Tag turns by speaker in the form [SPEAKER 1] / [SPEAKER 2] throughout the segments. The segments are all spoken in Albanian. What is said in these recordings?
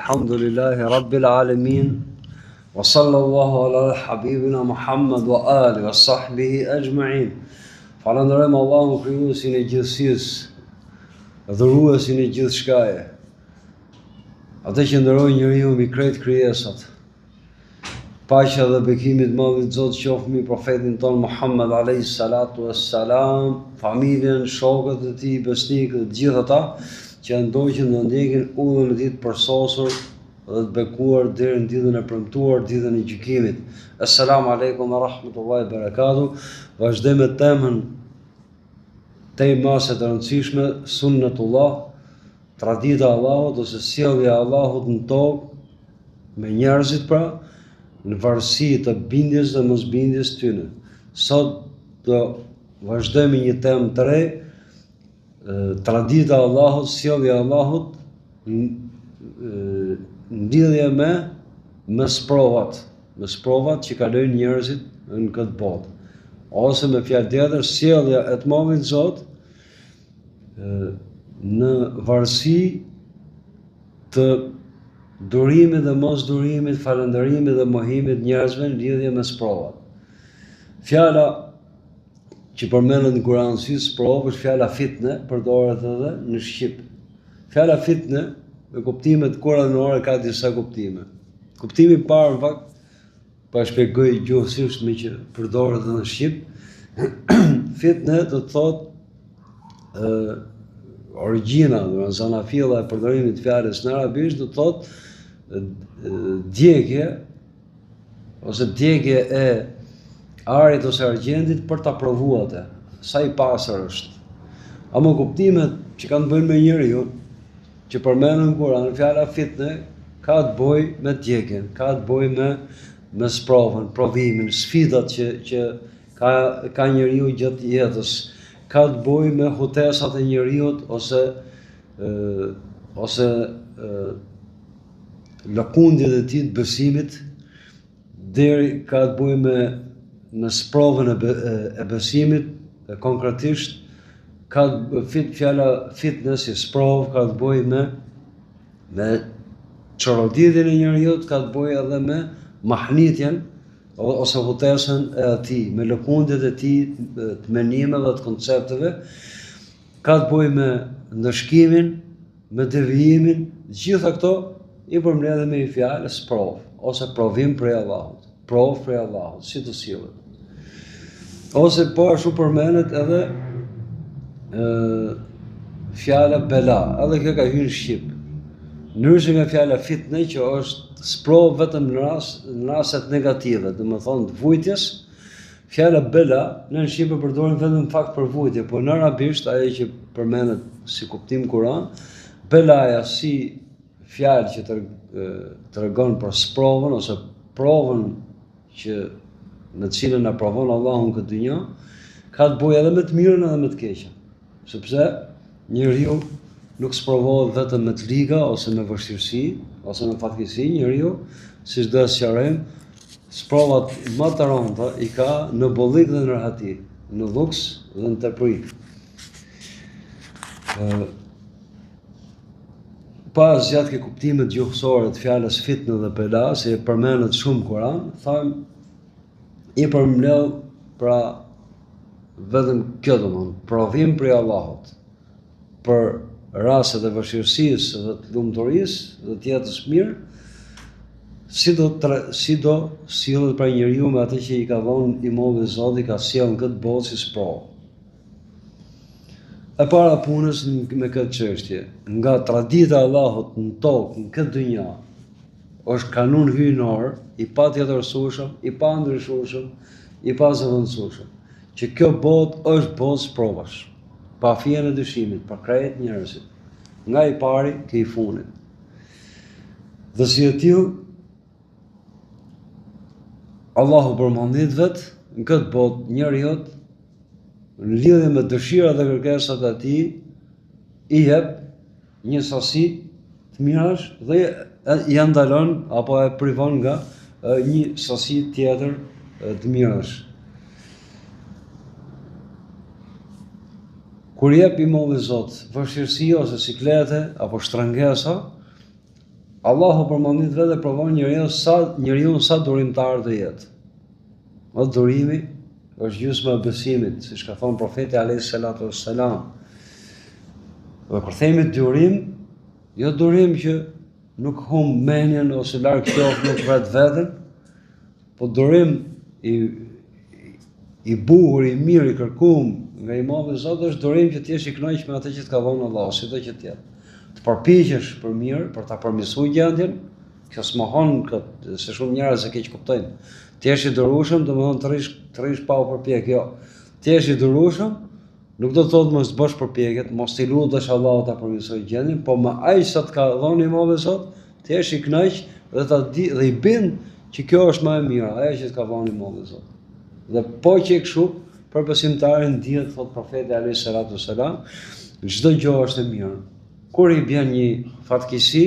[SPEAKER 1] Alhamdulillahi Rabbil Alamin. Wa sallallahu ala habibina Muhammad wa ali wa sahbihi ajma'in. Falenderojmë Allahun krijuesin e gjithësisë, dhuruesin e gjithë shkaje, atë që ndëroi njeriu mbi krejt krijesat. Paqja dhe bekimi i Madhit Zot qoftë mbi profetin ton Muhammad alayhi salatu wassalam, familjen, shokët e tij, besnikët, të gjithë ata që ndoqën dhe ndjekin udhën e tij të përsosur dhe të bekuar deri në ditën e premtuar, ditën e gjykimit. Assalamu alaikum wa rahmatullahi wa barakatuh. Vazhdojmë me temën masë të rëndësishme, sunnetullah, tradita e Allahut ose sjellja e Allahut në tokë me njerëzit, pra në varësi të bindjes dhe mosbindjes tyne. Sot do vazhdojmë një temë të re, tradita e Allahut, sjellja e Allahut në lidhje me sprovat që kalojnë njerëzit në këtë botë. Ose me fjalë tjetër, sjellja e të Madhit Zot në varësi të durimit dhe mos durimit, falënderimit dhe mohimit njerëzve në lidhje me sprovat. Fjala që përmendet në Kur'an si sprovë është fjala fitne, përdoret edhe në shqip. Fjala fitne me kuptimet kuranore ka disa kuptime. Kuptimi i parë në fakt, pa shpjegoj gjuhësisht me që përdoret edhe në shqip, fitne do të thotë origjina, do zanafilla e përdorimit të fjalës në arabisht do të thotë djegje ose djegje e arit ose argjendit për ta provuar atë, sa i pastër është. Ama kuptimet që kanë të bëjnë me njeriu, që përmenden në Kur'an, fjala fitne ka të bëjë me djegjen, ka të bëjë me sprovën, provimin, sfidat që ka njeriu gjatë jetës, ka të bëjë me hutesat e njeriut ose lëkundjet e tij të besimit, deri ka të bëjë me sprovën e besimit, konkretisht fjala fitness si sprov ka të bëjë me çoroditjen e njeriut, ka të bëjë edhe me mahnitjen ose hutesën e atij, me lëkundjet e tij të menimeve dhe të koncepteve, ka të bëjë me ndëshkimin, me devijimin, gjitha këto i përmbledhem me një fjalë sprov ose provim prej Allahut, provë prej Allahut, si të sillet. Ose po ashtu përmendet edhe fjala bela, edhe kjo ka hyrë në shqip. Ndryshe nga fjala fitne që është sprov vetëm në rastet negative, domethënë të vujtjes, fjala bela në shqip e përdorim vetëm në fakt për vujtje, por në arabisht ajo që përmendet si kuptim Kur'an, belaja si fjalë që tregon për sprovën ose provën në të cilën na provon Allahu në këtë dynjë, ka të bëjë edhe me të mirën edhe me të keqen. Sepse njeriu nuk sprovohet vetëm me të liga ose me vështirësi ose me fatkeqësi, njeriu, siç do të sqarojmë, sprovat më të rënda i ka në bollik dhe në rahati, në luks dhe në tepri. Pa zgjat ke kuptimet gjuhësore të fjalës fitne dhe bela, se përmendet shumë Kur'an, thamë i përmbledh pra vetëm kjo domthon, provim prej Allahut për rastet e vështirësisë dhe të lumturisë dhe të jetës mirë, si do sillet pra njeriu me atë që i ka dhënë i Madhi Zoti, ka sjellë në këtë botë si sprovë. E para punës me këtë çështje, nga tradita e Allahut në tokë, në këtë dynjë, është kanun hyjnor i patjetërsueshëm, i pandryshueshëm, i pazëvendësueshëm, që kjo botë është botë sprovash, pa fije e dyshimit, pa krejt njerëzit, nga i pari ke i funit. Dhe si e tillë, Allahu përmendit vetë në këtë botë njeriut, në lidhje me dëshirat dhe kërkesat e tij, i jep një sasi të mirash dhe ja ndalon apo e privon nga një sasi tjetër të mirash. Kur jep i Madhi Zot vështirësi ose siklete apo shtrëngesa, Allahu përmendit vetë dhe provon njeriu sa durimtar të jetë. O durimi është gjysma e besimit, siç ka thënë profeti alayhis salatu wassalam. Dhe kur themi durim, jo durim që nuk humb mendjen ose larg qoftë nuk vret veten, po durim i bukur, i mirë, i kërkuar nga Imam i Zotit është durim që ti jesh i kënaqur me atë që të ka dhënë Allahu, sido që të jetë. Të përpiqesh për mirë, për ta përmirësuar gjendjen, kjo s'mohon këtë, se shumë njerëz e keq kuptojnë. Ti jesh i durueshëm, domethënë të rrish pa u përpjek, jo. Ti jesh i durueshëm, nuk do të thotë mos bësh përpjekjet, mos i lutesh Allahut ta përmirësoj gjendjen, po me aq sa të ka dhënë Imam i Zot, ti jesh i kënaq dhe i bind që kjo është më e mira, ajo që të ka dhënë Imam i Zot. Dhe po që kështu, për besimtarin dihet, thot profeti alayhis salatu wassalam, çdo gjë është e mirë. Kur i bën një fatkeqësi,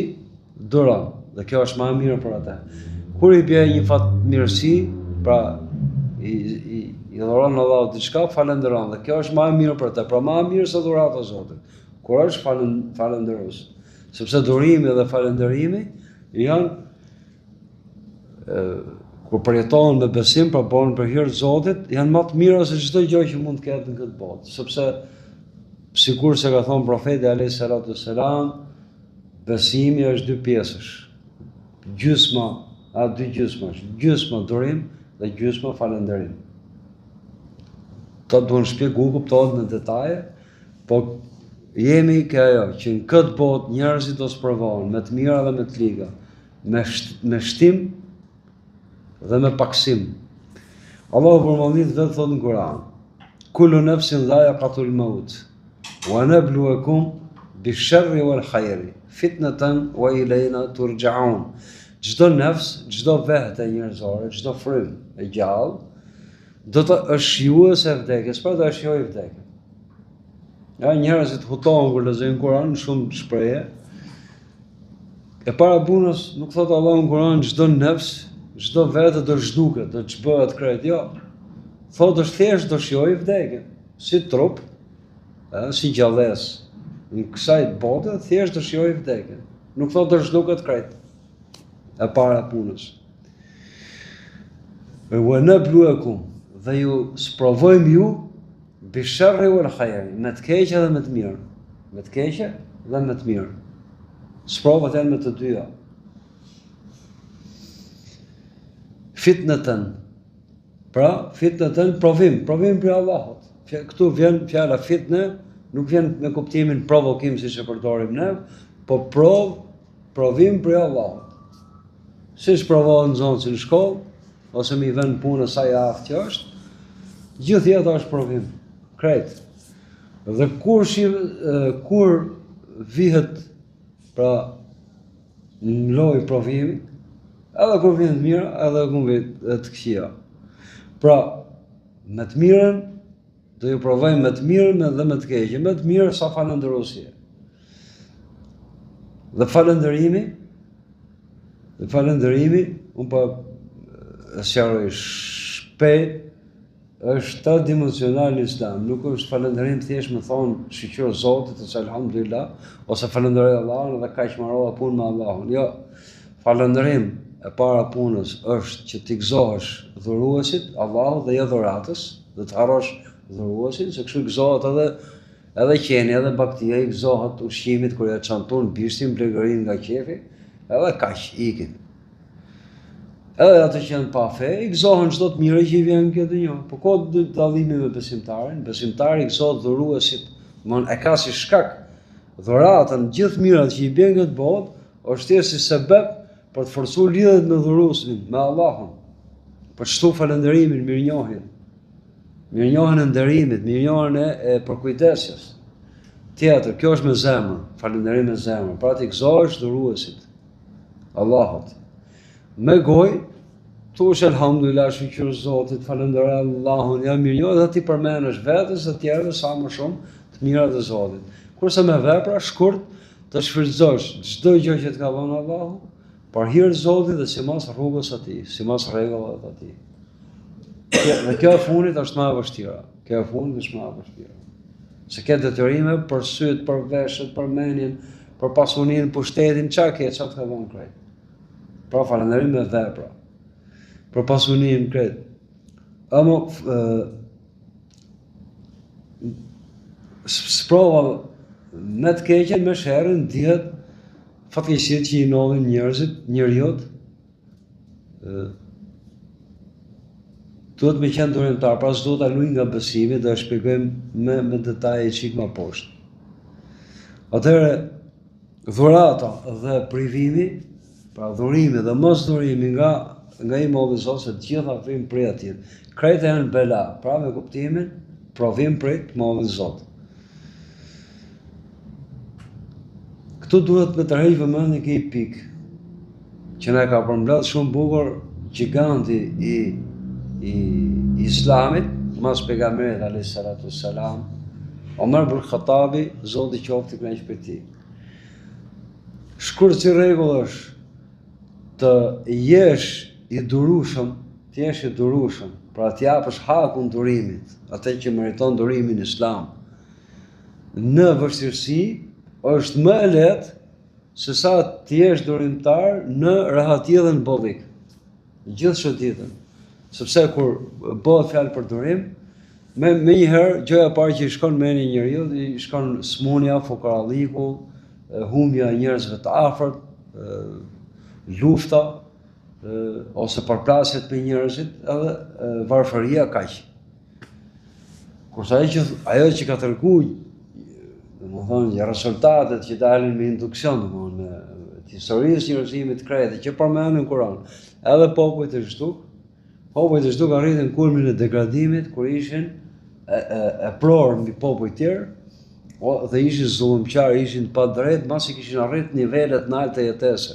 [SPEAKER 1] duron, dhe kjo është më e mirë për atë. Kur i bën një fatmirësi, pra i dhuron Allahu diçka, falenderon, dhe kjo është më e mirë për atë. Pra më e mirë se dhurata e Zotit. Kur është falenderues. Sepse durimi dhe falënderimi janë kur përjetohen me besim, pra bëhen për hir të Zotit, janë më të mira se çdo gjë që mund të ketë në këtë botë. Sepse sikur se ka thënë profeti alayhis salatu wassalam, besimi është dy pjesësh. Gjysma, dy gjysmash, gjysma durim dhe gjysma falënderim. Këto duhen shpjeguar, kuptohet në detaje, po jemi ajo që në këtë botë njerëzit do sprovohen me të mira dhe me të liga, me shtim dhe me paksim. Allahu përmendit vetë thotë në Kur'an: "Kullu nafsin dha'iqatul maut, wa nabluwakum bish-sharri wal khairi, fitnatan wa ilayna turja'un." Çdo nefs, çdo vetë njerëzore, çdo frym e gjallë do të është shijues e vdekjes, pra do të shijojë vdekjen. Ja, njerëzit hutohen kur lexojnë Kur'an, shumë shprehje. E para punës nuk thotë Allahu në Kur'an çdo nefs, çdo vetë do zhduket, do ç'bëhet krejt, jo. Thotë është thjesht do shijojë vdekjen, si trup, si gjallës. Në kësaj bote thjesht do shijojë vdekjen. Nuk thotë do zhduket krejt. E para punës. Wa nabluwakum, dhe ju sprovojmë ju bish-sharri wal khairi, me të keqja dhe me të mirë. Me të keqja dhe me të mirë. Sprovat janë me të dyja. Fitnatan. Pra, fitnatan provim për Allahut. Këtu vjen fjala fitne, nuk vjen me kuptimin provokim siç e përdorim ne, po provim për Allahut. Siç provohen nxënësit në shkollë, ose mi vën punë sa i aftë që është, gjithë jeta është provim, krejt. Dhe kur vihet pra në lojë provimi, edhe kur vjen të mira, edhe kur vjen të këqija. Pra, me të mirën do ju provojmë me të mirën dhe me të keqen, me të mirë sa falënderuesi. Dhe falënderimi, unë po e sqaroj shpejt, është ta dimensional në Islam, nuk është falënderim thjesht me thonë shqyqyr Zotit, ose alhamdulillah, ose falënderoj Allahun dhe kaq marrova punë me Allahun. Jo, falënderim e para punës është që t'i gëzohesh dhuruesit, Allahut dhe jo dhuratës, dhe të harrosh dhuruesin, se kështu gëzohet edhe qeni, edhe baktia, i gëzohet ushqimit kur ja çantun bishtin, blegërin nga qefi, edhe kaq ikin. Edhe ato që janë pa fe, i gëzohen çdo të mirë që i vjen në këtë një. Po ka dallimi me besimtarin. Besimtari i gëzohet dhuruesit, e ka si shkak dhuratën, gjithë mirat që i bën këtë botë, është thjesht si sebeb për të forcuar lidhjet me dhuruesin, me Allahun. Për çtu falënderimin, mirënjohjen. Mirënjohjen e nderimit, mirënjohjen e përkujdesjes. Tjetër, kjo është me zemër, falënderim me zemër. Pra ti gëzohesh dhuruesit, Allahut. Me gojë, thush alhamdulillah, shqyr Zotit, falënderoj Allahun, ja mirënjoh dhe ti përmendesh vetes dhe tjerëve sa më shumë të mirat e Zotit. Kurse me vepra shkurt të shfrytëzosh çdo gjë që të ka dhënë Allahu, për hir të Zotit dhe sipas rrugës së Tij, sipas rregullave të Tij. Dhe kjo e fundit është më e vështira. Kjo e fundit është më e vështira. Se ke detyrime për syt, për veshët, për mendjen, për pasuninë, pushtetin, çka ke, çka të ka dhënë krejt. Pra falënderim me vepra. Për pasuninë krejt. Ama sprova me të keqen me sherrën dihet fatkeqësitë që i nodhin njeriut. Duhet me qenë durimtar, pra s'do ta luaj nga besimi, do e shpjegojmë me detaje çik më poshtë. Atëherë dhurata dhe privimi, pra dhurimi dhe mos dhurimi nga i modhi Zot, se të gjitha vijnë prej atij. Krejt janë bela, pra me kuptimin provim prej të modhi Zot. Këtu duhet me tërheq vëmendje këj pikë që na ka përmbledh shumë bukur giganti i Islamit, mas pejgamberit alayhi salatu wassalam, Omer ibn Khattabi, Zoti qoftë i kënaqur për ti. Shkurt si rregull është të jesh i durueshëm, pra të japësh hakun durimit, atë që meriton durimin në Islam. Në vështirësi është më e lehtë se sa të jesh durimtar në rahati dhe në bollik. Gjithë shëtitën. Sepse kur bëhet fjalë për durim, me njëherë gjëja e parë që i shkon mendja e njeriu, i shkon smunja, fukaralliku, humbja e njerëzve të afërt, lufta, ose përplasjet me njerëzit, edhe varfëria kaq. Kurse ajo që ka treguar, domethënë rezultatet që dalin me induksion, domethënë të historisë njerëzimit të krejtë që përmenden në Kur'an, edhe popujt e zhduk arritën kulmin e degradimit kur ishin e prorë mbi popujt tjerë, dhe ishin zullumqar, ishin pa drejt, masi kishin arrit nivelet në altë të jetese.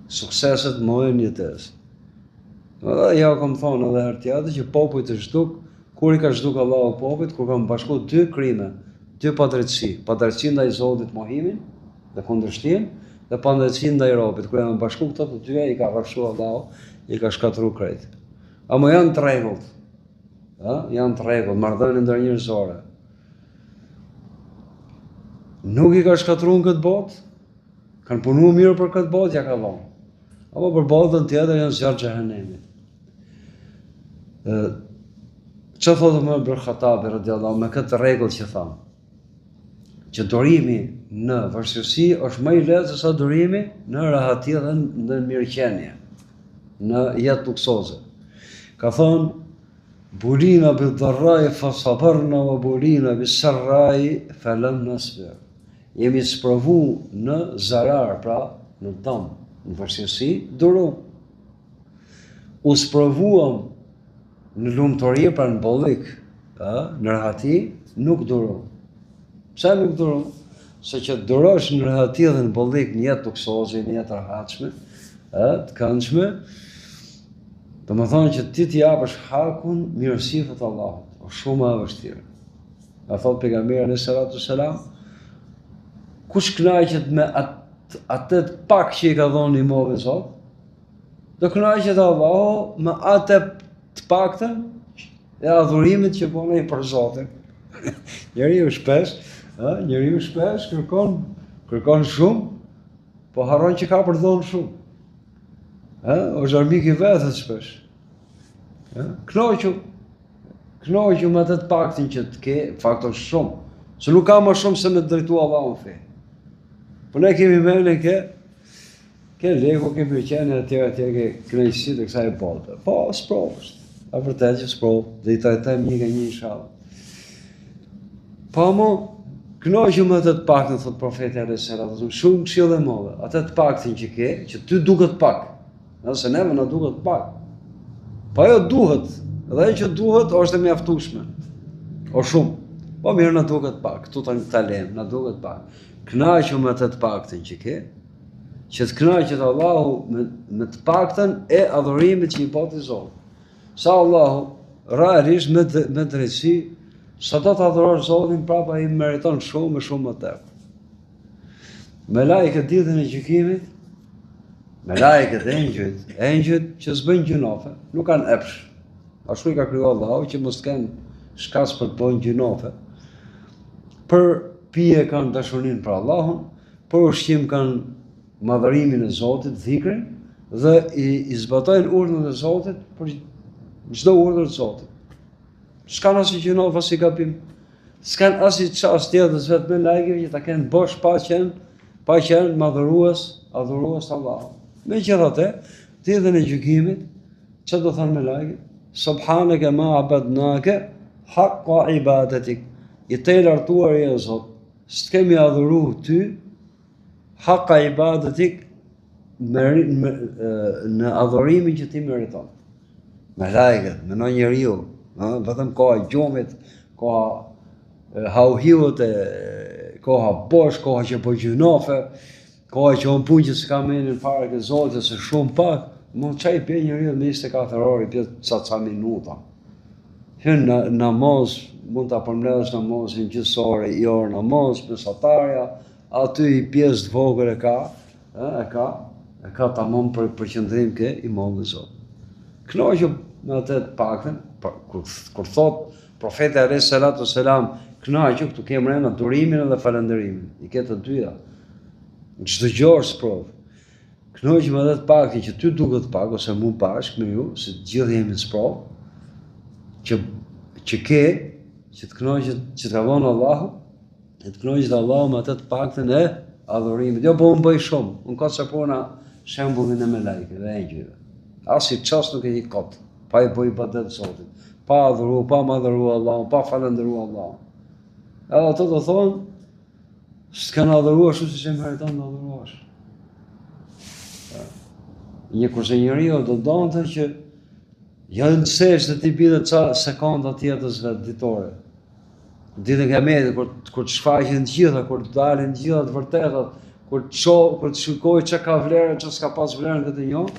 [SPEAKER 1] Sukseset më e jetese. Dhe ja kam thonë edhe herë tjetër që popujt e zhduk, kur i ka zhduk Allahu popujt, kur kanë bashku dy krime, dy padrejtësi ndaj Zotit mohimin dhe kundërshtim, dhe padrejtësi ndaj robit. Kur janë bashku këto të dyja, i ka rrafshu Allahu, i ka shkatru krejt. Ama janë të rregullt. Janë të rregullt, marrëdhënie ndërnjerëzore. Nuk i ka shkatruar këtë botë, kanë punuar mirë për këtë botë, ja ka dhënë. Ama për botën tjetër janë zjarr xhehenemit. Çfarë thotë Omer ibn Khattabi radhiyallahu me këtë rregull që thamë? Që durimi në vështirësi është më i lehtë se sa durimi në rahati dhe në mirëqenie, në jetë luksoze. Ka thonë, bulina bil dharrai fa sabarna wa bulina bis sarrai fa lam nasbir. Jemi sprovu në zarar, pra në dëm, në vështirësi, durum. U sprovuam në lumturi, pra në bollik, në rahati, nuk durum. Pse nuk durum? Se që durosh në rahati dhe në bollik, një jetë luksoze, një jetë rahatshme, të këndshme, do më thonë që ti t'i japësh hakun mirësifët Allahut, o shumë e vështirë. A thotë pejgamberi alayhi salatu wassalam, kush kënaqet me atë pak që i ka dhënë i modhi Zot, do kënaqet Allahu me atë të paktën e adhurimit që bën ai për Zotin. Njeriu shpesh kërkon shumë, po harron që ka për dhënë shumë. Është armik i vetët shpesh. Knoqu me atë të paktën që të ke, faktor shumë. Se nuk ka më shumë se me të drejtu Allahun fe. Po ne kemi mendje ke leku, ke përqenje atje ke kënaqësi të kësaj bote. Po, sprovësh. A vërtet që sprovë, dhe i trajtojmë një nga një inshallah. Po mo, knoqu me atë të paktën, thot profeti alayhi salatu wasallam, shumë këshill e madhe. Atë të paktën që ke, që ty duket pak. Nëse neve na duhet pak. Po ajo duhet, edhe ajo që duhet është e mjaftueshme. O shumë. Po mirë na duhet pak, këtu ta lëm, na duhet pak. Kënaqu me atë të paktën që ke, që të kënaqet Allahu me të paktën e adhurimit që i bota Zot. Sa Allahu realisht me drejtësi, sa do të adhurosh Zotin, prapa i meriton shumë më tepër. Me lajket ditën e gjykimit, me lajket e engjëjt që s'bëjnë gjunofe, nuk kanë epsh. Ashtu i ka krijuar Allahu që mos kenë shkas për të bënë gjunofe. Për pije kanë dashurinë për Allahun, për ushqim kanë madhërimin e Zotit, dhikrin, dhe i zbatojnë urdhën e Zotit për çdo urdhër të Zotit. S'kan asnjë gjëno pas i gabim. S'kan asnjë çast tjetër vetëm me lajkeve që ta kenë bosh pa qenë madhërues, adhurues Allahut. Megjithatë, ditën e gjykimit, çfarë do thonë me lajket? Subhanaka ma abadnaka haqqa ibadatik. I të lartuar je Zot, s'kemi adhuruar ty haqqa ibadatik në adhurimin që ti meriton. Me lajket, me në njeriu, vetëm koha e gjumit, koha hauhiut, koha bosh, koha që po gjunofe, koha që on punë që s'ka menin fare ke Zoti se shumë pak, mund çaj bie njeriu me 24 orë, bie ca minuta. Hyn namaz, mund ta përmbledhësh namazin gjysore, i orë namaz, mesatarja, aty i pjesë të vogël e ka tamam për qëndrim ke imam dhe Zot. Kënaqem me atë të paktën, kur thot profeti alayhis salatu wassalam, kënaqem këtu kemë rënë durimin edhe falënderimin. I ke të dyja. Çdo gjë është provë. Kënaqem edhe të paktën që ty duket pak ose mu bashkë me ju, se të gjithë jemi në sprovë, që ke, që të kënaqet, që të avon Allahu, e të kënaqet Allahu me atë të paktën e adhurimit. Jo, po unë bëj shumë. Unë ka se puna shembullin e me lajke dhe engjëve. Asi çast nuk e di kot. Pa i bëj ibadet Zotit. Pa adhuru, pa madhëru Allahun, pa falëndëru Allahun. Edhe ato do thonë, s'kan adhuru ashtu si që meriton të adhuruash. Një kurse njeriu do donte që janë në sesh dhe ti bide ca sekonda tjetës vetë ditore. Ditën e Kiametit, kur të shfaqen të gjitha, kur të dalin të gjitha të vërtetat, kur të shikoj që ka vlerë, që s'ka pas vlerë në këtë njohë,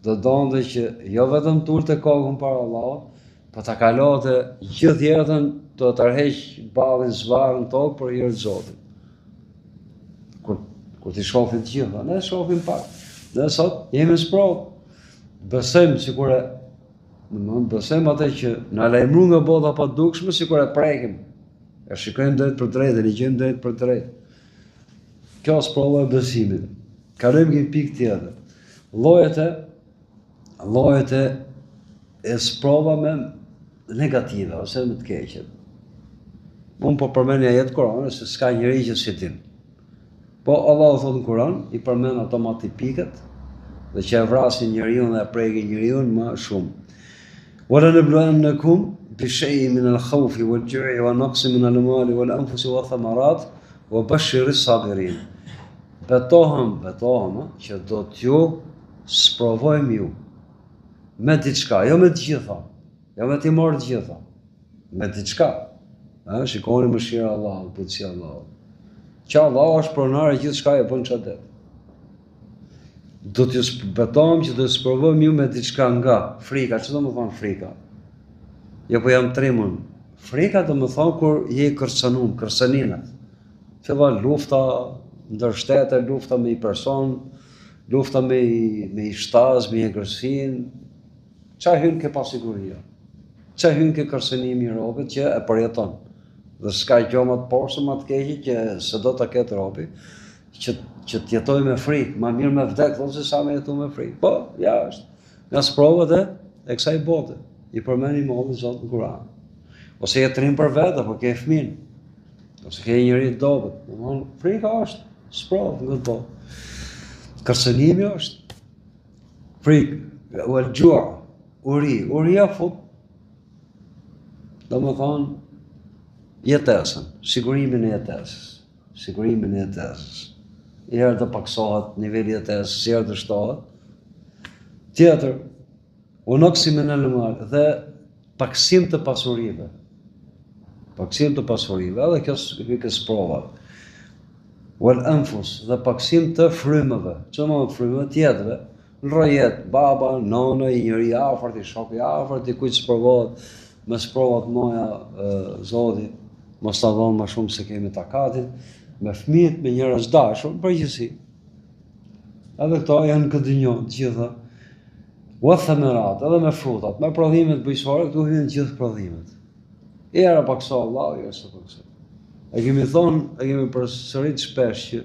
[SPEAKER 1] do donte që jo vetëm të ulte kokën para Allahut, po ta kalote gjithë jetën do të tërheq ballin zvarën tokë për hir të Zotit. Kur ti shohin të gjitha, ne shohim pak. Ne sot jemi në sprovë. Besojmë sikur besojmë atë që na lajmëron nga bota pa dukshme, sikur e prekim. E shikojmë drejt për drejt, e ligjojmë drejt për drejt. Kjo është prova e besimit. Kalojmë një pikë tjetër. Llojet e sprovave negative ose më të keqet. Unë po përmend një ajet Kur'ani se s'ka njeri që si din. Po Allahu thotë në Kur'an, i përmend ato pikët dhe që e vrasin njeriu dhe e prekin njeriu më shumë. وَلَنَبْلُوَنَّكُمْ بِشَيْءٍ مِنَ الْخَوْفِ وَالْجُوعِ وَنَقْصٍ مِنَ الْأَمْوَالِ وَالْأَنْفُسِ وَالثَّمَرَاتِ وَبَشِّرِ الصَّابِرِينَ. Betohem që do t'ju sprovojmë ju me diçka, jo me të gjitha, jo me t'i marrë të gjitha, me diçka. Shikoni mëshira e Allahut, butësia e Allahut. Që Allahu është pronar e gjithçka e bën çadet. Do t'ju betohem që do të sprovojmë ju me diçka nga frika. Çfarë do të thonë frika? Jo, po jam trimur. Frika do të thonë kur je kërcënuar, kërcëninat. Fillon lufta ndër shtete, lufta me një person, lufta me një shtaz, me një agresiv. Çfarë hyn ke pasiguria? Çfarë hyn ke kërcënimi i robit që e përjeton? Dhe s'ka gjë më të poshtë më të keqe që se do ta ketë robi, që të jetoj me frikë, më mirë me vdek se sa me jetu me frikë. Po, ja është nga sprovat e kësaj bote. I përmend Imam Zot në Kur'an. Ose je trim për vetë, apo ke fëmin, ose ke njëri të dobët. Domthonë, frika është sprovë nga botë. Kërcënimi është frikë, wal ju', uria fut. Domethënë, jetesën, sigurimin e jetesës. I herë të paksohet niveli i jetesës, i herë të shtohet. Tjetër, unaqsi min al-mal, dhe paksim të pasurive. Edhe kjo është sprova. Wal anfus, dhe paksim të frymëve. Çfarë më frymëve tjetërve? Rrojet, baba, nona, njëri i afërt, i shoku i afërt, i kujt sprovohet me sprovat moja Zoti. Mos ta dhon më shumë se kemi takatin, me fëmijët, me njerëz dashur, përgjithësi. Edhe këto janë këtë dinjë të gjitha. Wa thamarat, edhe me frutat, me prodhimet bujqësore, këtu hyn gjithë prodhimet. Era pakso Allahu, jo se pakso. E kemi përsërit shpesh që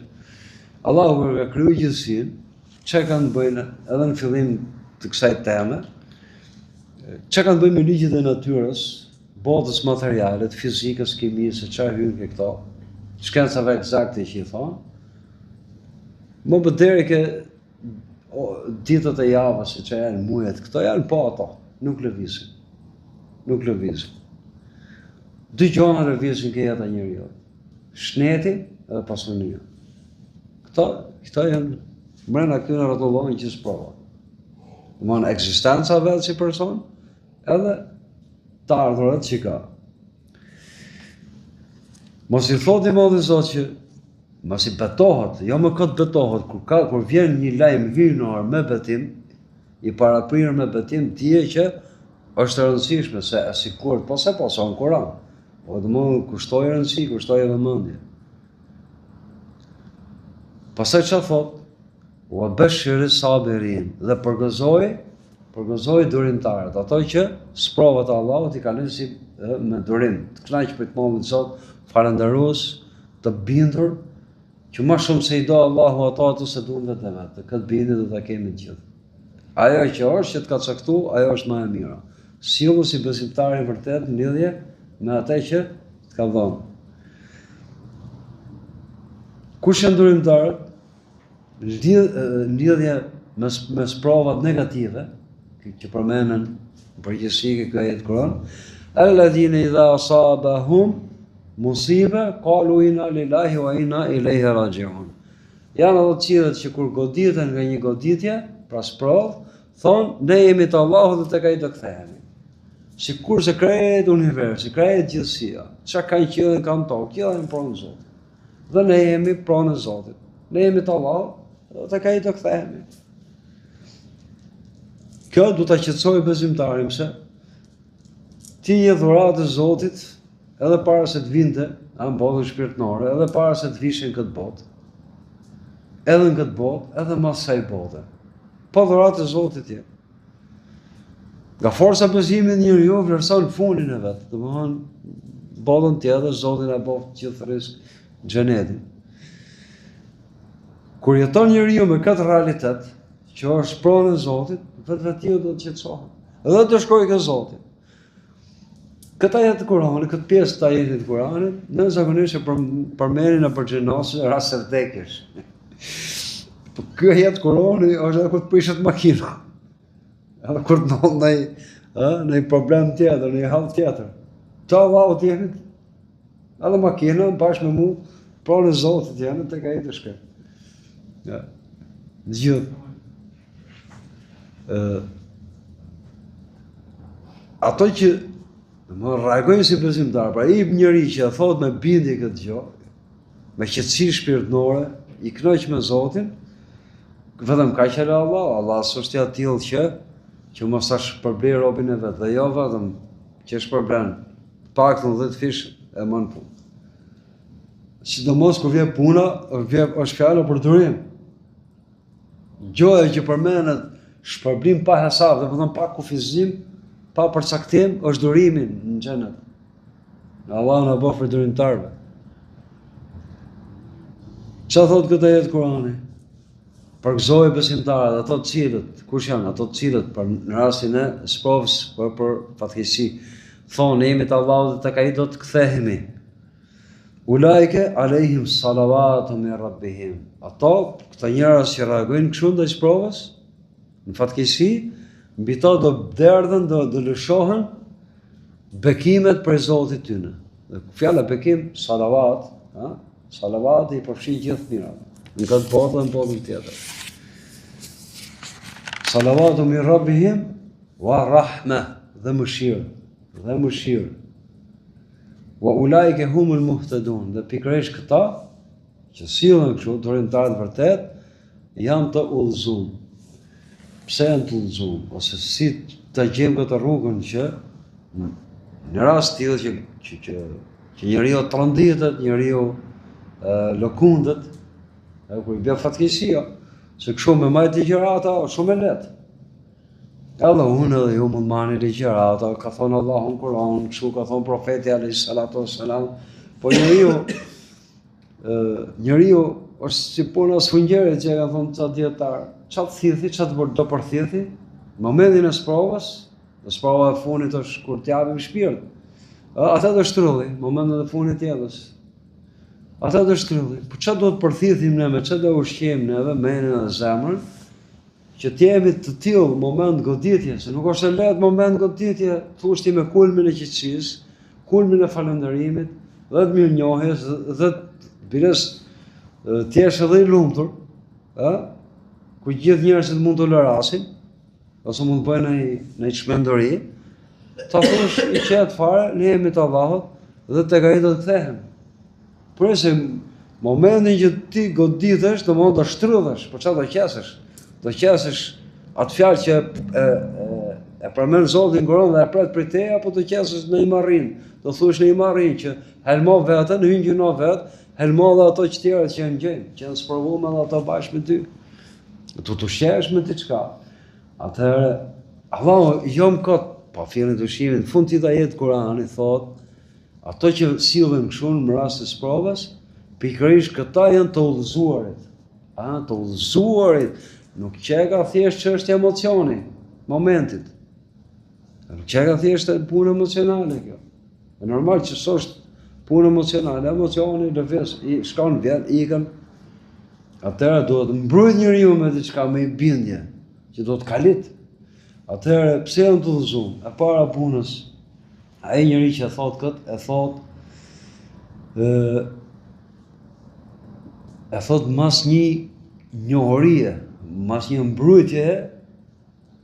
[SPEAKER 1] Allahu kur ka kriju gjithësinë, çka kanë bëjnë edhe në fillim të kësaj teme, çka kanë bëjnë me ligjet e natyrës, botës materiale, të fizikës, kimisë, çfarë hyn ke këto, shkencave eksakte që i thonë, më deri ke ditët e javës, që janë mujet, këto janë po ato, nuk lëvizin. Nuk lëvizin. Dy gjona lëvizin ke jeta njeriu. Shneti edhe pasunia. Këto janë brenda këtyre rrotullohen që sprova. Domthonë ekzistenca vetë si person, edhe të ardhurat që ka. Mos i thot i modhi Zot që mos i betohet, jo më këtë betohet, kur vjen një lajm hyjnor me betim, i paraprirë me betim, dije që është e rëndësishme, se sikur, po në Kur'an, po dhe më kushtoj rëndësi, kushtoj edhe mendje. Pastaj çfarë thot? Wa bashshiri sabirin, dhe përgëzoi durimtarët, ato që sprovat e Allahut i kalojnë si me durim, të kënaqur për të mohuar Zot, falënderues, të bindur, që më shumë se i do Allahu ato se duan vetë vetë, këtë bindje do ta kemi të gjithë. Ajo që të ka caktu, ajo është më e mira. Sillu si besimtari vërtet në lidhje me atë që të ka dhënë. Kush janë durimtarët? Lidhje me provat negative, që përmenden në përgjithësi kjo ajet Kur'an, alladhina idha asabahum musibe qalu inna lillahi wa inna ilaihi raji'un. Janë ato cilët që kur goditen nga një goditje, pra sprov, thonë ne jemi të Allahut dhe tek ai do kthehemi. Sikur se krejt universi, krejt gjithësia, çka kanë qiellin kanë tokë, qiellin pronë Zotit. Dhe ne jemi pronë Zotit. Ne jemi të Allahut dhe tek ai do kthehemi. Kjo du ta qetësojë besimtarin se ti je dhuratë e Zotit edhe para se të vinte në botën shpirtërore, edhe para se të vishin këtë botë. Edhe në këtë botë, edhe mas saj bote. Po dhuratë e Zotit je. Nga forca besimit njeriu vlerëson fundin e vet. Domthonë botën tjetër Zoti na bof gjithërisht xhenetin. Kur jeton njeriu me këtë realitet, që është pronë e Zotit, vetë do të qetësohet. Edhe të shkojë ke Zoti. Këtë ajet të Kuranit, këtë pjesë të ajetit të Kuranit, në zakonisht e përmenin e përgjënosin e rast e vdekjes. Po ky ajet të Kuranit është edhe kur të prishet makina. Edhe kur të ndodh në problem tjetër, në një hall tjetër. Të Allahu t'jeni, edhe makina bashkë me mu, pronë e Zotit janë tek ai të shkret. Ja. Gjithë. Ato që më reagojnë si besimtar, pra i njëri që e thot me bindje këtë gjë, me qetësi shpirtërore, i kënaq me Zotin, vetëm kaq e Allah s'është i tillë që mos ta shpërblet robën e vet, dhe jo vetëm që shpërblen paktën 10 fish e mën punë. Sidomos kur vjen puna, është fjala për durim. Gjoja që përmendet shpërblim pa hesab, dhe domethënë pa kufizim, pa përcaktim, është durimin në xhenet. Allah na bëf për durimtarve. Çfarë thot këtë ajet Kurani? Përgëzoi besimtarët, ato të cilët, kush janë ato të cilët në rastin e sprovës për fatkeqësi, thonë jemi të Allahut dhe tek ai do të kthehemi. Ulaike alehim salavatu min rabbihim. Ato, këta njerëz që reagojnë kështu ndaj sprovës, në fatkeqësi, mbi to do derdhen, do lëshohen bekimet për Zotit tyne. Dhe fjala bekim, salavat, salavat i përfshin gjithë mirat. Në këtë botë dhe në botën tjetër. Salavatu min rabbihim wa rahme, dhe mëshirë. Wa ulaike humul muhtadun, dhe pikërisht këta që sillen kështu durimtarët vërtet janë të udhëzuar. Pse janë të udhëzuar? Ose si ta gjejmë këtë rrugën që në rast tillë që njeriu tronditet, njeriu lëkundet, kur i bën fatkeqësia, se kështu me majt ligjërata është shumë e lehtë. Edhe unë edhe ju mund marrni ligjërata, ka thonë Allahu në Kur'an, kështu ka thonë profeti alayhis salatu wassalam, po njeriu është si puna sfungjerit që e ka thonë ca dietar. Çat thirrti, çat do përthirrti, momentin e sprovës, sprova e fundit është kur t'japim shpirt. Ata do shtrulli, momentin e fundit tjetës. Ata do shtrulli. Po çfarë do të përthirrtim ne, me çfarë do ushqejmë neve, mendin dhe zemrën, që t'jemi të tillë moment goditje, se nuk është e lehtë moment goditje, thush ti me kulmin e qetësisë, kulmin e falënderimit, dhe të mirënjohjes, dhe bires t'jesh edhe i lumtur, ku gjithë njerëzit mund të lërasin, ose mund të bëjnë në çmendori, ta thush i qetë fare, ne jemi të Allahut dhe tek ai do të kthehem. Por se momentin që ti goditesh, do mund të shtrydhesh, por çfarë do qesësh? Do qesësh atë fjalë që e përmend Zoti në Kur'an dhe e pret prej teje, apo do qesësh në imarrin? Do thush në imarrin që helmo vetën, hyn gjuna vet, helmo dhe ato që tjerët që janë gjën, që janë sprovuar edhe ato bashkë me ty. Do të ushqesh me diçka. Atëherë Allahu jom kot, pa fillin të ushqimit, në fund të ajet Kur'ani thot, ato që sillen kështu në rast të sprovës, pikërisht këta janë të udhëzuarit. Të udhëzuarit, nuk çeka thjesht çështje emocioni, momentit. Nuk çeka thjesht punë emocionale kjo. Është normal që s'është punë emocionale, emocioni lëviz, shkon vjen, ikën. Atëherë duhet mbrojt njeriu me diçka, me bindje, që do të kalit. Atëherë pse janë të udhëzuar? E para punës, ai njeri që thot kët, e thot mas një njohurie, mas një mbrojtje,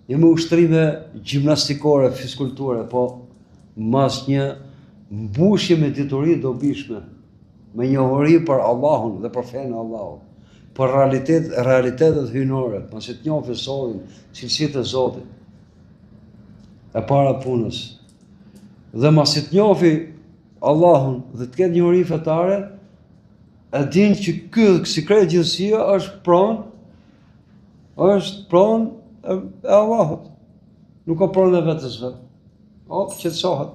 [SPEAKER 1] jo me ushtrime gjimnastikore, fiskulture, po mas një mbushje me dituri dobishme, me njohuri për Allahun dhe për fenë e Allahut, për realitetet hyjnore, pasi të njohë Zotin, cilësitë e Zotit, e para punës. Dhe masi të njohë Allahun dhe të ketë njohuri fetare, e din që ky sikret gjithësia është pronë e Allahut. Nuk ka pronë e vetës vetë. Qetësohet.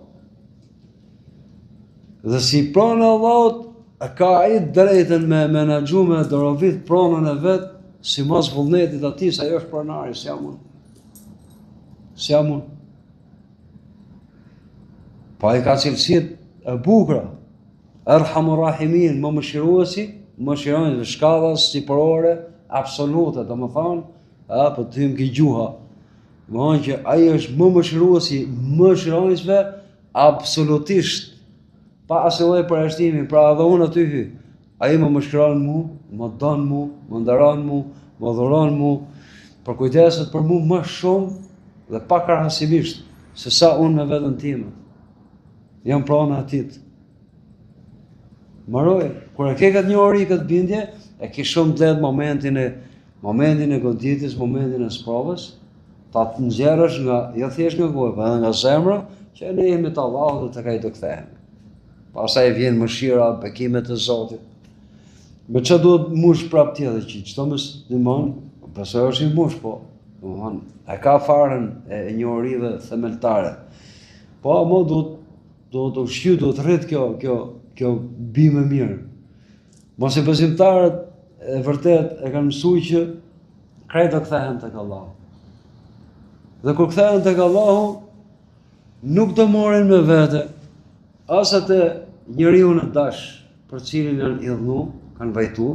[SPEAKER 1] Dhe si pronë e Allahut, e ka ai drejtën me menaxhu me dorovit pronën e vet, sipas vullnetit atij, se ajo është pronari, si jam unë. Po ai ka cilësitë e bukura. Erhamur Rahimin, më mëshiruesi, mëshirojnë në shkallës sipërore absolute, domethënë, po të hym ke gjuha. Domethënë që ai është më mëshiruesi mëshirojësve absolutisht, pa asnjë përjashtimi, pra edhe unë aty hy. Ai më mëshiron mu, më don mu, më nderon mu, më dhuron mu, për kujdeset për mu më shumë dhe pa krahasimisht se sa unë me veten time. Jam pranë atit. Mbaroj, kur e ke këtë njohuri, këtë bindje, e ke shumë të lehtë momentin e goditjes, momentin e sprovës, ta të nxjerrësh nga jo thjesht nga goja, por edhe nga zemra, që ne jemi të Allahut dhe tek ai do kthehemi. Pastaj vjen mëshira, bekimet e Zotit. Me çfarë duhet mush prap tjetër që çdo musliman, besoj është i mush, po, domethënë, e ka farën e njohurive themeltare. Po mo duhet të ushqy, duhet të rrit kjo bimë mirë. Mos e besimtarët e vërtet e kanë mësuar që krejt do kthehen tek Allahu. Dhe kur kthehen tek Allahu, nuk do morin me vete as atë njeriu në dash për cilin janë idhnu, kanë vajtu,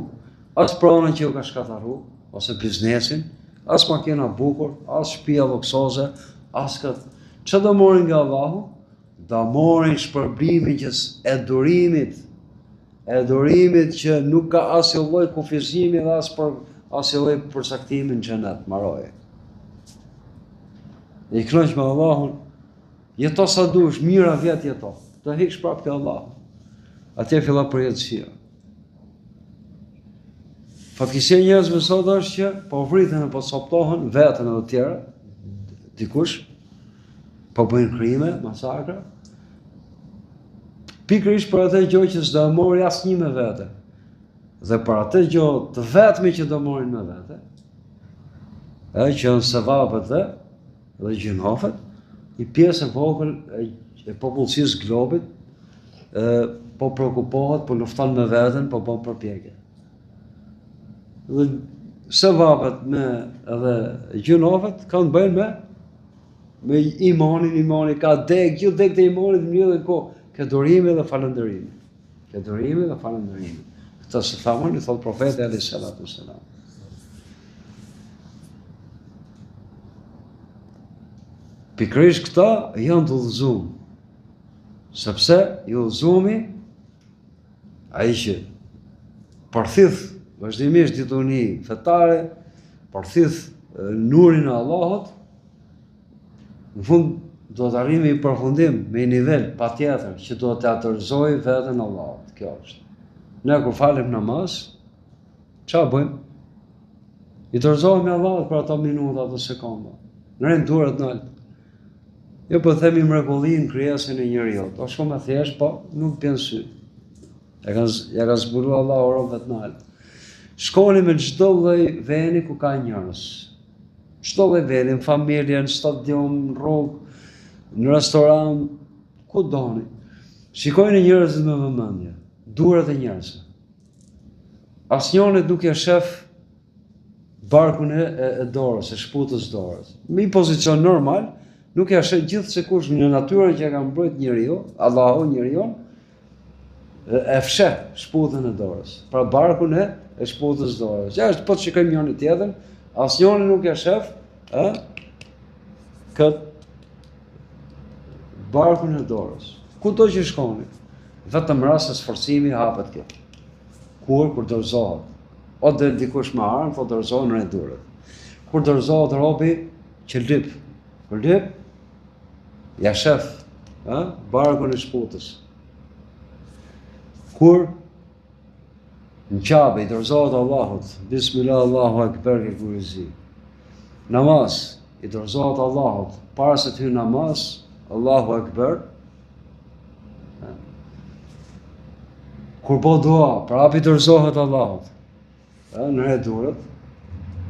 [SPEAKER 1] as pronën që ju ka shkatërru, ose biznesin, as makina bukur, as shtëpia luksoze, as këtë. Që do morin nga Allahu? Do morin shpërblimin e durimit që nuk ka asnjë lloj kufizimi dhe asnjë lloj përcaktimi në xhenet, mbaroje. I kënaq me Allahun, jeto sa dush, mira vjet jeto. Do hiksh prapë te Allahu. Atje fillon përjetësia. Fatkeqësia e njerëzve sot është që po vriten apo soptohen veten edhe të tjerë, dikush po bëjnë krime, masakra, pikërisht për atë gjë që s'do mori asnjë me vete. Dhe për atë gjë të vetme që do morin me vete, që janë sevapet dhe gjinofet, një pjesë e vogël e popullsisë globit po prekupohet, po lufton me veten, po bën përpjekje. Dhe se vapet me edhe gjunafet kanë bëjnë me imani ka dek, gjithë dek të imanit në një dhe ko, ke dorimi dhe falëndërimi. Ke dorimi dhe falëndërimi. Këta se thamën, i thotë profeti alayhi salatu wassalam. Pikërisht këta janë të udhëzuar. Sepse i udhëzumi ai që përthith vazhdimisht dituni fetare, përthith nurin e Allahut, në fund do të arrijmë i përfundim me një nivel patjetër që do të atërzoj veten Allahut. Kjo është. Ne kur falim namaz, çfarë bëjmë? I dorëzohemi Allahut për ato minuta, ato sekonda. Në duart nalt. Jo po themi mrekullin krijesën e njeriu. Do shumë e thjesht, po nuk bën sy. Ja ka zbuluar Allahu robët nalt. Shkoni me çdo lloj veni ku ka njerëz. Çdo lloj veni, në familje, në stadium, në rrugë, në restoran, ku doni. Shikojeni njerëzit me vëmendje, duart e njerëzve. Asnjëri nuk e shef barkun e dorës, e shputës dorës. Me pozicion normal, nuk e shef gjithsekush në natyrën që ka mbrojt njeriu, Allahu njeriu, e fsheh shputën e dorës. Pra barkun e shputës dorës. Ja, po të shikojmë njëri tjetrin, asnjëri nuk e shef, kët barkun e dorës. Kudo që shkoni, vetëm rast se sforcimi hapet kjo. Kur dorëzohet. O dhe dikush me armë, po dorëzohen në durët. Kur dorëzohet robi që lyp, ja shef, barkun e shputës. Kur në qabe i dorëzohet Allahut, bismillah Allahu akbar ke kurizi. Namaz i dorëzohet Allahut, para se të hyj namaz, Allahu akbar. Kur bo dua, prapë i dorëzohet Allahut. Në durët.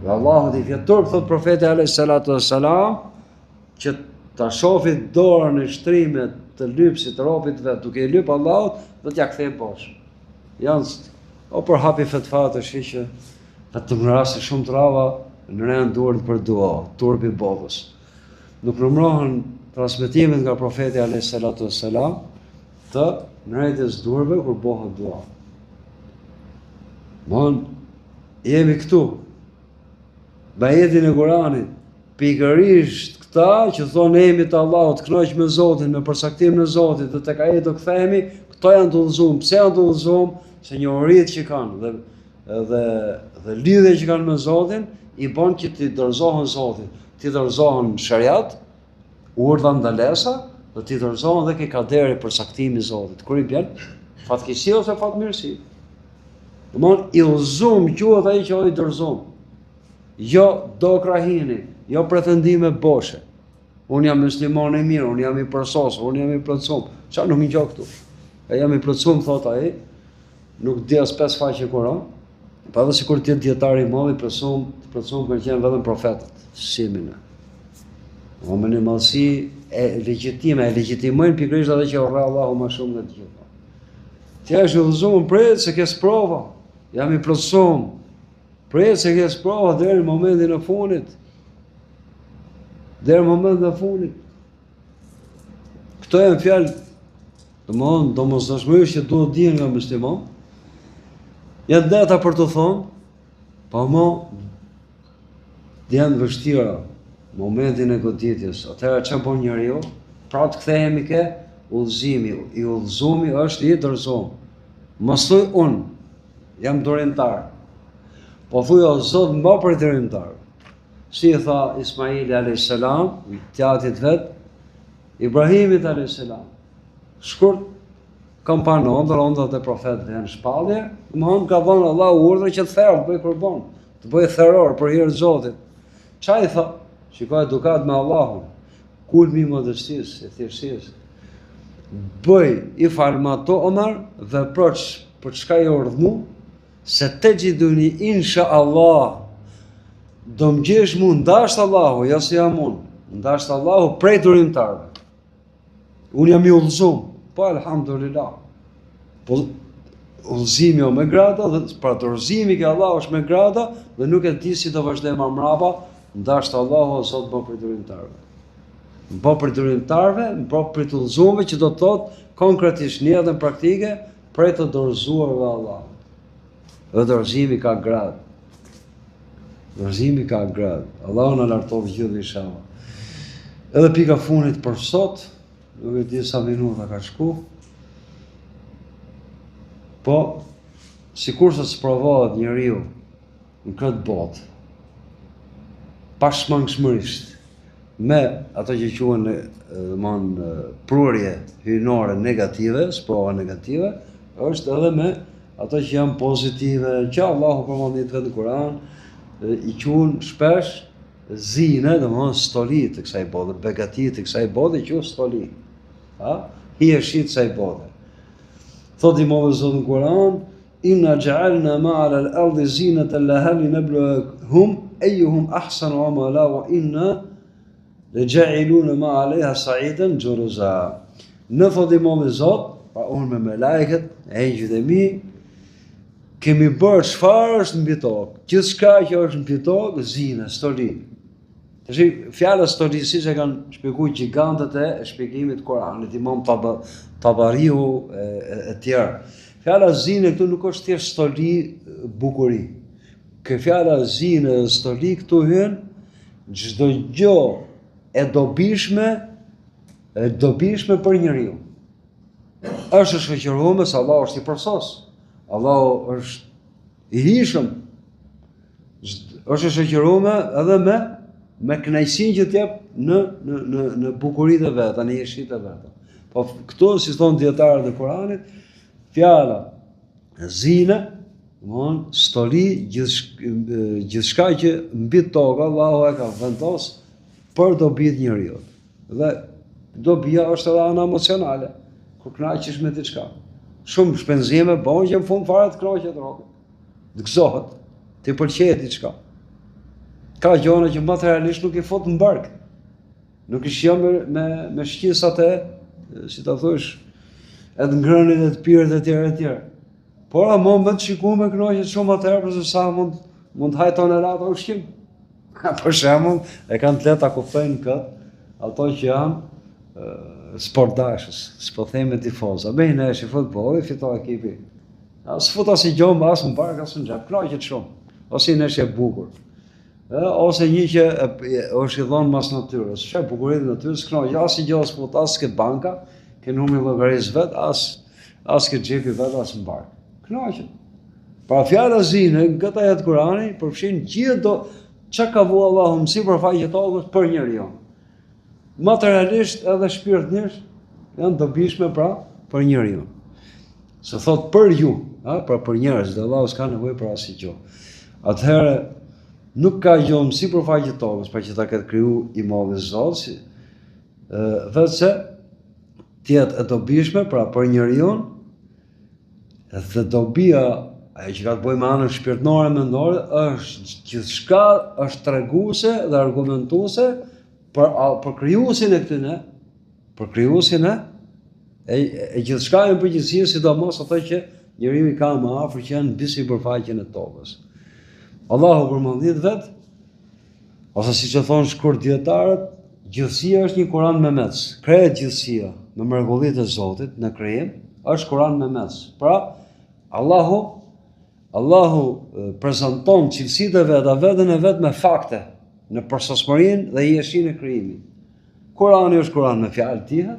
[SPEAKER 1] Dhe Allahut i fjetur, thot profeti alayhi salatu wassalam, që ta shofi dorën e shtrimet të lypsit të robit vet, duke i lyp Allahut, do t'ja kthej poshtë. Janë për hapi fetfat është që vetëm në raste shumë të rralla në duart për dua, turpi botës. Nuk numërohen transmetimet nga profeti alayhi salatu wassalam të nërejtës durve kur bëhet dua. Jemi këtu, me ajetin e Kuranit, pikërisht këta që thonë jemi të Allahut, kënaq me Zotin, me përsaktim në Zotit, dhe tek ai do kthehemi, këto janë të udhëzuar. Pse janë të udhëzuar? Se njohuritë që kanë dhe lidhje që kanë me Zotin i bën që të dorëzohen Zotit, të dorëzohen shariat, urdhra ndalesa, dhe të dorëzohen dhe ke kaderi përsaktimi i Zotit. Kur i bën fatkeqësi ose fatmirësi. Domthon i udhëzuar quhet ai që i dorëzon. Jo do krahini, jo pretendime boshe. Unë jam musliman i mirë, unë jam i përsosur, unë jam i plotësuar. Çfarë nuk më gjao këtu? E jam i plotësuar, thot ai, nuk di as 5 faqe Kur'an, pa edhe sikur të jetë dietar i madh i plotësuar për qenë vetëm profetët, simin. Me një mallësi e legjitimojnë pikërisht atë që urrë Allahu më shumë nga të gjitha. Ti je udhëzuar prej se ke sprova, jam i plotësuar. Prej se ke sprova deri në momentin e fundit. Këto janë fjalë domosdoshmërisht që duhet dihen nga musliman. Janë data për të thonë, po janë vështira momentin e goditjes. Atëherë çfarë bën njeriu? Pra të kthehemi ke udhëzimi. I udhëzumi është i dorëzuar. Mos thuj unë jam dorëtar. Po thuj o Zot më për dorëtar. Si i tha Ismaili alayhis salam, tjatit vet, Ibrahimit alayhis salam. Shkurt kam parë ondat e profetëve janë shpallje, domthon ka dhënë Allahu urdhër që të therr, të bëj kurban, të bëj therror për hir të Zotit. Çfarë i tha? Shikoj edukat me Allahun. Kulmi i modestisë, e thjeshtësisë. Bëj i farmato Omar dhe për çka i urdhmu, se te gjithuni insha Allah, do më gjesh mu ndasht Allahu, ja si jam unë, ndasht Allahu prej durimtarve. Unë jam i udhëzuar, po alhamdulillah. Po udhëzimi o me grada, dhe pra dorëzimi ke Allah është me grada, dhe nuk e di si do vazhdojmë më mrapa, ndashtë Allahu o Zot bë për durimtarëve. Më bë për durimtarëve, më bë për të udhëzuarve, që do të thotë konkretisht në jetën praktike për të dorëzuarve Allah. Dhe dorëzimi ka gradë. Dorëzimi ka gradë. Allahu na lartofë gjithë inshallah. Edhe pika funit për sot, nuk e di sa minuta ka shku. Po, sikur se sprovohet njeriu në këtë botë, pashmangshmërisht, me ato që quhen prurje hyjnore negative, sprova negative, është edhe me ato që janë pozitive, që Allahu përmendit vetë në Kur'an, i quhen shpesh zine, domethënë stoli të kësaj bote, begati të kësaj bote, i quhen stoli. Hijeshi të kësaj bote. Thot i Mollë Zotë në Kur'an, inna ja'alna ma'ala al-ardi zinatan laha linabluwahum ayyuhum ahsanu amala wa inna laja'iluna ma 'alayha sa'idan juruza. Në thot i Mollë Zotë, pa unë me melajket, engjëjt e mi, kemi bërë çfarë është mbi tokë. Gjithçka që është mbi tokë, zinë, stoli. Tash fjala stoli siç e kanë shpjeguar gjigantët e shpjegimit të Kuranit, Imam Tabariu e tjerë. Fjala zinë këtu nuk është thjesht stoli bukuri. Kjo fjala zinë dhe stoli këtu hyn çdo gjë e dobishme për njeriu. Është shoqëruar se Allah është i përsos. Allahu është i hijshëm. Është shoqëruar edhe me kënaqësinë që t'jep në bukuritë e veta, në jeshitë e veta. Po këtu, si thonë dietarët e Kuranit, fjala zine, stoli, gjithçka që mbi tokë Allahu e ka vendosur për dobi të njeriu. Dhe dobia është edhe ana emocionale, kur kënaqesh me diçka. Shumë shpenzime bën që në fund fare të kënaqet rrobat. Të gëzohet, të pëlqejë diçka. Ka gjëra që materialisht nuk i fut në bark. Nuk i shjon me shqisat e, si ta thosh, edhe ngrënit e të pirët e tjerë. Por a mund të shikojmë me kënaqje shumë atëherë për sa mund të haj tonelata ushqim. Për shembull, e kanë të leta kuptojnë këtë, ato që janë sportdashës, s'po themi tifoza. Bejnë e shi futbolli, fitoj ekipi. S'fut as i gjomë, as në bark, as në xhep, kënaqet shumë. Ose i neshje bukur. Ose një që është i dhonë mas natyrës. Shë bukurit e natyrës, kënaqet, as i gjohë s'fut, as ke banka, ke numri llogarisë vet, as ke xhepi vet, as në bark. Kënaqet. Pra fjala zine, në këtë ajet Kurani, përfshin gjithë çka ka vu Allahu në sipërfaqe tokës për njeriu. Materialisht edhe shpirtërisht janë dobishme pra për njeriu. Se thot për ju, pra për njerëz, dhe Allahu s'ka nevojë për asnjë gjë. Atëherë nuk ka gjë në sipërfaqe tokës pa që ta ketë kriju i madhi Zoti, vetëse tjetë e dobishme pra për njeriu, dhe dobia ajo që ka të bëjë me anën shpirtërore mendore është gjithçka është treguese dhe argumentuese për krijuesin e këtyne, për krijuesin e gjithçka në përgjithësi, sidomos ato që njeriu i ka më afër që janë mbi sipërfaqen e tokës. Allahu përmendit vet, ose siç e thonë shkurt dietarët, gjithësia është një Kur'an me mes. Krejt gjithësia me mrekullitë e Zotit në krijim është Kur'an me mes. Pra Allahu prezanton cilësitë e veta, veten e vet me fakte në përsosmërinë dhe jeshinë e krijimit. Kurani është Kur'an me fjalë të tilla,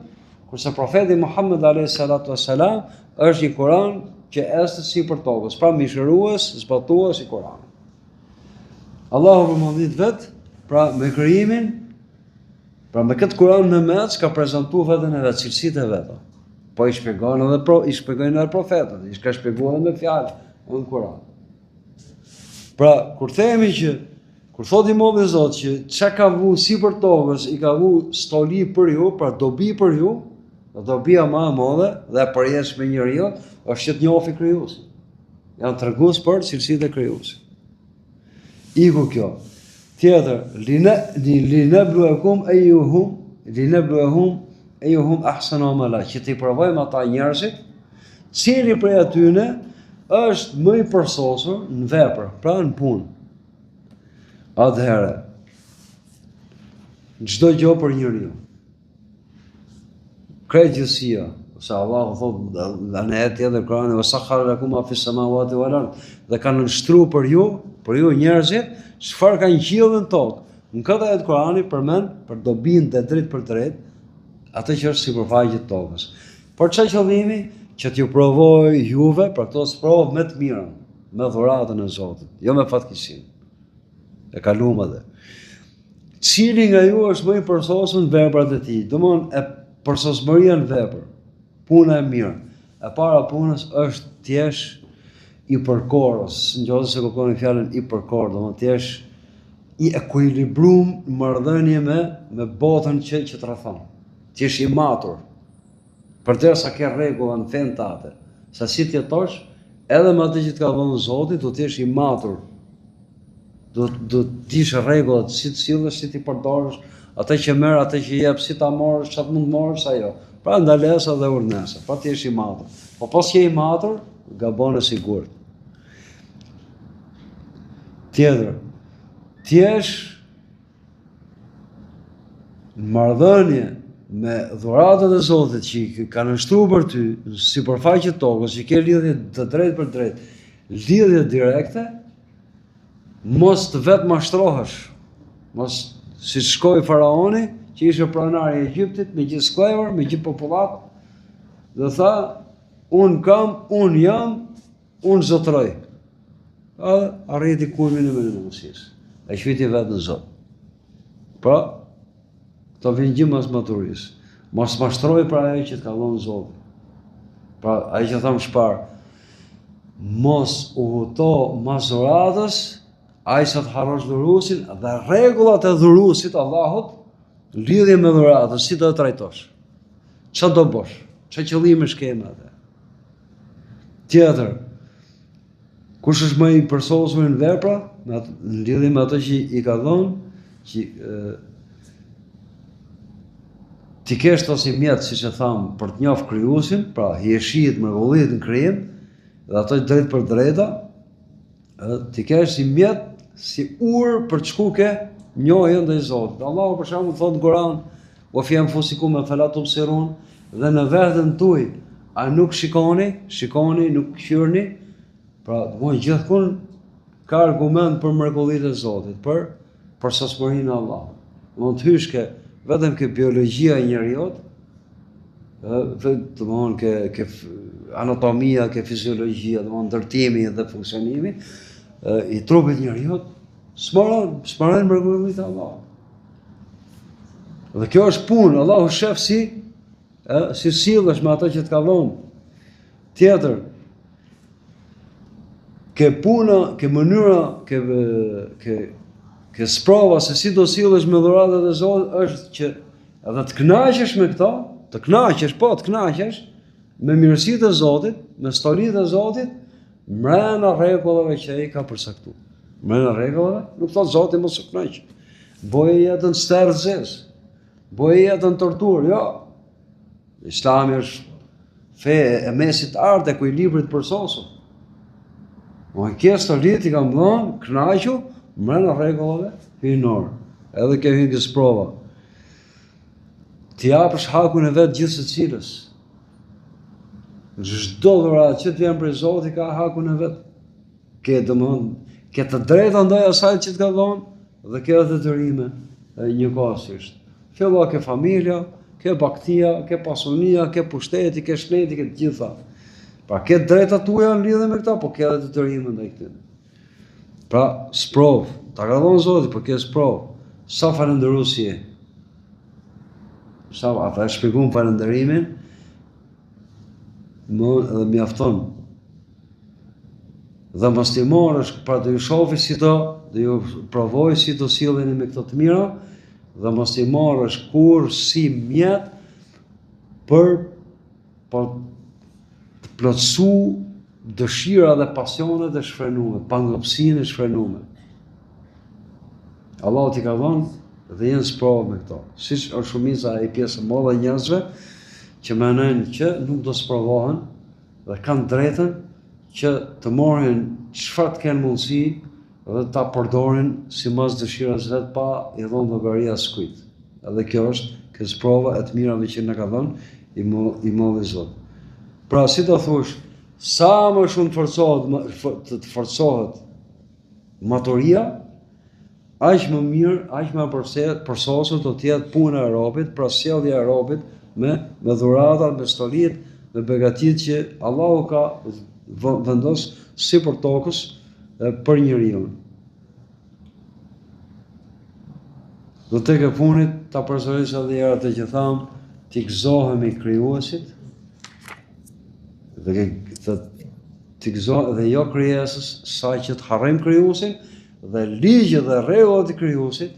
[SPEAKER 1] kurse profeti Muhammed alayhi salatu wassalam është një Kur'an që është sipër tokës, pra mishërues, zbatues i Kur'anit. Allahu përmendit vet, pra me krijimin, pra me këtë Kur'an me mes ka prezantuar veten e vet, cilësitë e veta. Po i shpjegojnë edhe profetët, i ka shpjeguar me fjalë në Kur'an. Pra, kur themi që, kur thot Imam i Zot që çka ka vu sipër tokës, i ka vu stoli për ju, pra dobi për ju, dobia më e madhe dhe e përjetshme e njeriu është që të njohë krijuesin. Janë tregues për cilësitë e krijuesit. Iku kjo. Tjetër, linabluwakum ayyuhum ahsanu amala, që t'i provojmë ata njerëzit, cili prej atyne është më i përsosur në vepër, pra në punë. Atëherë, çdo gjë për njeriu. Krejt gjësia, se Allahu thotë në ajet tjetër Kur'ani, "Wa sakhkhara lakum ma fis samawati wal ard", dhe kanë nështruar për ju njerëzit, çfarë ka në qiell dhe në tokë. Në këtë ajet Kur'ani përmend për dobinë të drejt për drejt, atë që është sipërfaqe të tokës. Por çfarë qëllimi? Që t'ju provoj juve për këto sprovë me të mirën, me dhuratën e Zotit, jo me fatkeqësinë. E kaluam edhe. Cili nga ju është më i përsosur në veprat e tij? Domthon e përsosmëria në vepër, puna e mirë. E para punës është t'jesh i përkorës, nëse se kuptoni fjalën i përkorë, domthon t'jesh i ekuilibruar në marrëdhënie me botën që të rrethon. T'jesh i matur. Përderisa ke rregulla në fen tate, sa si të jetosh, edhe me atë që të ka dhënë Zoti, do të jesh i matur. Do t'ish rregullat, si të sillesh, si të përdorësh, atë që merr, atë që jep, si ta marrësh, çfarë mund të marrësh ajo. Pra ndalesa dhe urnesa, pa të jesh i matur. Po pas që je i matur, gabon e sigurt. Tjetër, t'jesh në marrëdhënie me dhuratën e Zotit që ka nështruar për ty, sipërfaqe të tokës, që ke lidhje të drejtë për drejtë, lidhje direkte, mos të vetë mashtrohesh. Mos si shkoi faraoni, që ishte pronari i Egjiptit, me gjithë sklever, me gjithë popullat, dhe tha, unë kam, unë jam, unë zotroj. Arriti kulmin e menimësisë. E shviti vetë në Zot. Pra, këto vinë gjithë mas maturisë. Mos mashtroj për ajo që të ka dhënë Zoti. Pra, ajo që thamë shparë, mos u huto mas dhuratës, ai sa të harrosh dhurusin, dhe rregullat e dhurusit Allahut, lidhje me dhuratën, si do të trajtosh? Çfarë do bësh? Çfarë qëllimi shkeme atë? Tjetër, kush është më i përsosur në vepra, në lidhje me atë që i ka dhënë, që ti kesh të si mjetë, si që thamë, për të njoftë krijuesin, pra hieshit, mrekullitë në krijim, dhe ato drejt për drejta, ti kesh si mjetë, si urë për të shku ke njohjen ndaj Zotit. Allahu për shembull thotë në Kur'an, "Wa fi anfusikum afala tubsirun", dhe në veten tuaj a nuk shikoni, nuk qyrni. Pra, domosdoshmë gjithkund ka argument për mrekullitë e Zotit, për përsosmërinë e Allahut. Mund të hysh ke vetëm ke biologjia e njeriut, domosdoshmë ke anatomia, ke fiziologjia, domosdoshmë ndërtimi dhe funksionimi i trupit njeriut, s'maron mrekullitë e Allahut. Dhe kjo është punë, Allahu shef si sillesh me ato që të ka dhënë. Tjetër, ke puna, ke mënyra, ke sprova se si do sillesh me dhuratat e Zotit, është që edhe të kënaqesh me këto, të kënaqesh me mirësitë e Zotit, me storitë e Zotit, mbrenda rregullave që ai ka përcaktuar. Mbrenda rregullave, nuk thotë Zoti mos u kënaq. Boje jetën sterrëzis, boje jetën torturë, jo. Islami është fe e mesit art e ekuilibrit përsosur. Mo kjes të rrit i kam dhënë, kënaqu, mbrenda rregullave hyjnor. Edhe kjo hyn që sprova. Ti japësh hakun e vet gjithë secilës. Çdo dhuratë që të vjen prej Zotit ka hakun e vet. Ke të drejtë ndaj asaj që të ka dhënë dhe ke edhe detyrime njëkohësisht. Fillo ke familja, ke baktia, ke pasunia, ke pushteti, ke shleti, ke të gjitha. Pra ke drejtat tuaja në lidhje me këta, po ke edhe detyrime ndaj këtyre. Pra, sprov, ta ka dhënë Zoti, po ke sprov. Sa falëndërues je? Sa ata e shpjegojnë falënderimin, edhe mjafton. Dhe mos t'i marrësh, pra do ju shofi si do ju provoj si do silleni me këto të mira, dhe mos t'i marrësh kur si mjet për të plotësu dëshira dhe pasionet e shfrenume, pangopsinë e shfrenume. Allahu t'i ka dhënë dhe jenë sprovë me këto. Siç është shumica e pjesë e madhe e njerëzve që mendojnë që nuk do sprovohen dhe kanë drejtën që të marrin çfarë të kenë mundësi dhe ta përdorin sipas dëshirës vetë pa i dhënë llogaria askujt. Edhe kjo është kësaj prova e të mirave që na ka dhënë i molli Zot. Pra si do thosh, sa më shumë të forcohet maturia, aq më mirë, aq më përsosur do të jetë puna e robit, pra sjellja e robit me dhuratat, me stolitë, me begatitë që Allahu ka vendos sipër tokës për njeriu. Do tek e funit ta përsëris edhe herë atë që tham, t'i gëzohemi krijuesit dhe t'i gëzohemi dhe jo krijesës, sa që të harrojmë krijuesin dhe ligjet dhe rregullat e krijuesit,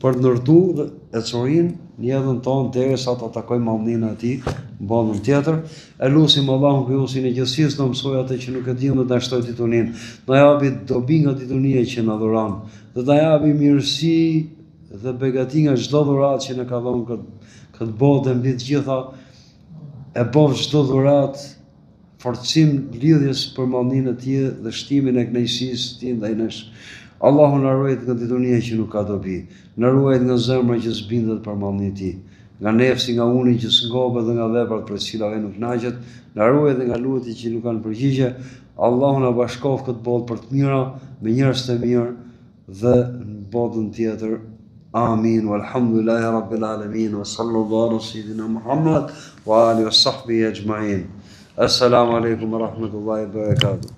[SPEAKER 1] për të ndërtuar ecurinë në jetën tonë derisa ta takojmë mallninë e tij në botën tjetër. E lutim Allahun krijuesin e gjithësisë të mësojë atë që nuk e dimë dhe ta shtojë dituninë. Na japi dobi nga ditunia që na dhuron, dhe ta japi mirësi dhe begati nga çdo dhuratë që na ka dhënë këtë botë mbi të gjitha, e bëv çdo dhuratë forcim lidhjes për mallninë e tij dhe shtimin e kënaqësisë të tij ndaj nesh. Allahu na ruaj nga ditunia që nuk ka dobi, na ruaj nga zemra që zbindet për mallninë e tij, nga nefsi, nga uni që s'ngopet dhe nga veprat për të cilat ai nuk kënaqet, na ruaj dhe nga lutjet që nuk kanë përgjigje. Allahu na bashkof këtë botë për të mira, me njerëz të mirë dhe në botën tjetër. Amin. Walhamdulillahi rabbil alamin wa sallallahu ala sayyidina Muhammad wa alihi wa sahbihi ajma'in. Assalamu alaikum wa rahmatullahi wa barakatuh.